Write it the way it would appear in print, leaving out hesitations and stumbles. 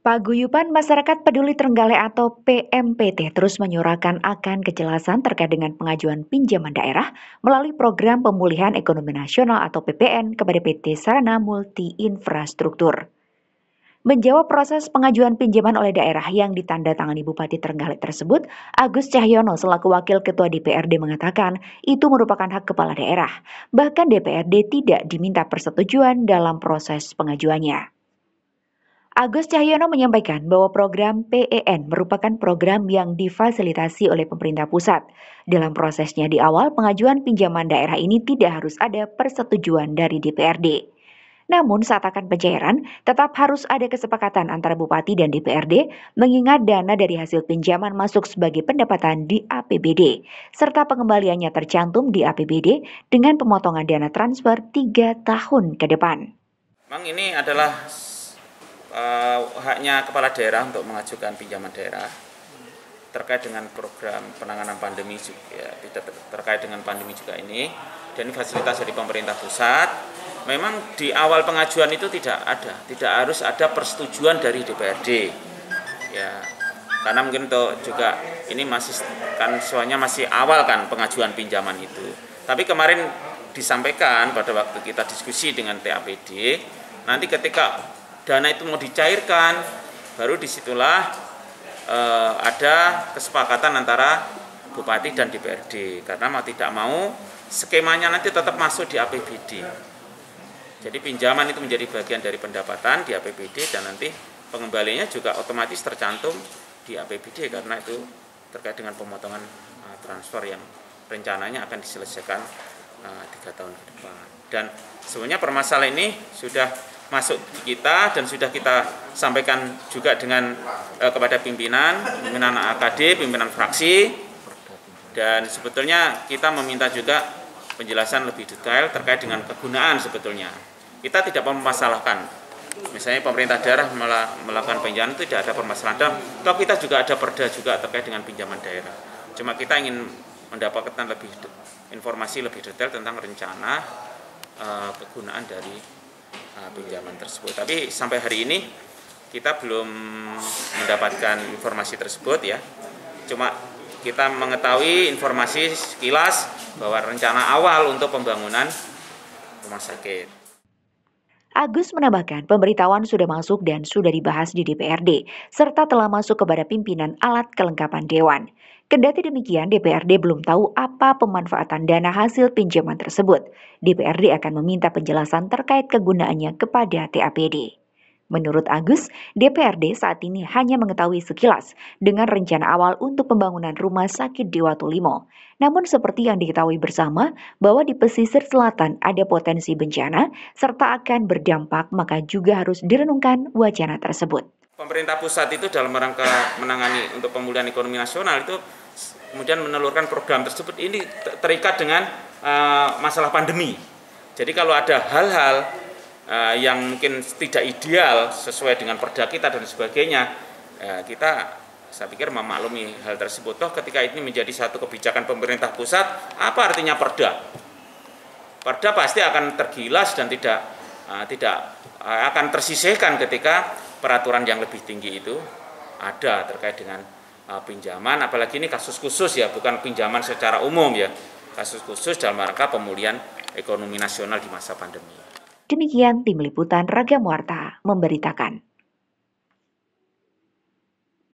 Paguyuban Masyarakat Peduli Trenggalek atau PMPT terus menyuarakan akan kejelasan terkait dengan pengajuan pinjaman daerah melalui Program Pemulihan Ekonomi Nasional atau PPN kepada PT Sarana Multi Infrastruktur. Menjawab proses pengajuan pinjaman oleh daerah yang ditandatangani Bupati Trenggalek tersebut, Agus Cahyono selaku Wakil Ketua DPRD mengatakan itu merupakan hak kepala daerah. Bahkan DPRD tidak diminta persetujuan dalam proses pengajuannya. Agus Cahyono menyampaikan bahwa program PEN merupakan program yang difasilitasi oleh pemerintah pusat. Dalam prosesnya di awal pengajuan pinjaman daerah ini tidak harus ada persetujuan dari DPRD. Namun saat akan pencairan, tetap harus ada kesepakatan antara Bupati dan DPRD mengingat dana dari hasil pinjaman masuk sebagai pendapatan di APBD, serta pengembaliannya tercantum di APBD dengan pemotongan dana transfer 3 tahun ke depan. Memang ini adalah haknya kepala daerah untuk mengajukan pinjaman daerah terkait dengan program penanganan pandemi juga, terkait dengan pandemi juga ini, dan fasilitas dari pemerintah pusat. Memang di awal pengajuan itu tidak harus ada persetujuan dari DPRD, ya, karena mungkin juga ini masih kan soalnya masih awal kan pengajuan pinjaman itu. Tapi kemarin disampaikan pada waktu kita diskusi dengan TAPD, nanti ketika dana itu mau dicairkan, baru disitulah ada kesepakatan antara Bupati dan DPRD, karena mau tidak mau skemanya nanti tetap masuk di APBD. Jadi pinjaman itu menjadi bagian dari pendapatan di APBD dan nanti pengembaliannya juga otomatis tercantum di APBD karena itu terkait dengan pemotongan transfer yang rencananya akan diselesaikan 3 tahun ke depan. Dan sebenarnya permasalahan ini sudah masuk kita dan sudah kita sampaikan juga dengan kepada pimpinan AKD, pimpinan fraksi, dan sebetulnya kita meminta juga penjelasan lebih detail terkait dengan kegunaan sebetulnya. Kita tidak memasalahkan, misalnya pemerintah daerah melakukan pinjaman itu tidak ada permasalahan. Toh kita juga ada perda juga terkait dengan pinjaman daerah. Cuma kita ingin mendapatkan informasi lebih detail tentang rencana kegunaan dari pinjaman tersebut. Tapi sampai hari ini kita belum mendapatkan informasi tersebut ya. Cuma kita mengetahui informasi sekilas bahwa rencana awal untuk pembangunan rumah sakit. Agus menambahkan pemberitahuan sudah masuk dan sudah dibahas di DPRD, serta telah masuk kepada pimpinan alat kelengkapan Dewan. Kendati demikian, DPRD belum tahu apa pemanfaatan dana hasil pinjaman tersebut. DPRD akan meminta penjelasan terkait kegunaannya kepada TAPD. Menurut Agus, DPRD saat ini hanya mengetahui sekilas dengan rencana awal untuk pembangunan rumah sakit di Watulimo. Namun seperti yang diketahui bersama bahwa di pesisir selatan ada potensi bencana serta akan berdampak, maka juga harus direnungkan wacana tersebut. Pemerintah pusat itu dalam rangka menangani untuk pemulihan ekonomi nasional itu kemudian menelurkan program tersebut ini terikat dengan masalah pandemi. Jadi kalau ada hal-hal yang mungkin tidak ideal sesuai dengan perda kita dan sebagainya, saya pikir memaklumi hal tersebut. Toh ketika ini menjadi satu kebijakan pemerintah pusat, apa artinya perda? Perda pasti akan tergilas dan tidak akan tersisihkan ketika peraturan yang lebih tinggi itu ada terkait dengan pinjaman, apalagi ini kasus khusus ya, bukan pinjaman secara umum ya, kasus khusus dalam rangka pemulihan ekonomi nasional di masa pandemi. Demikian Tim Liputan Ragam Warta memberitakan.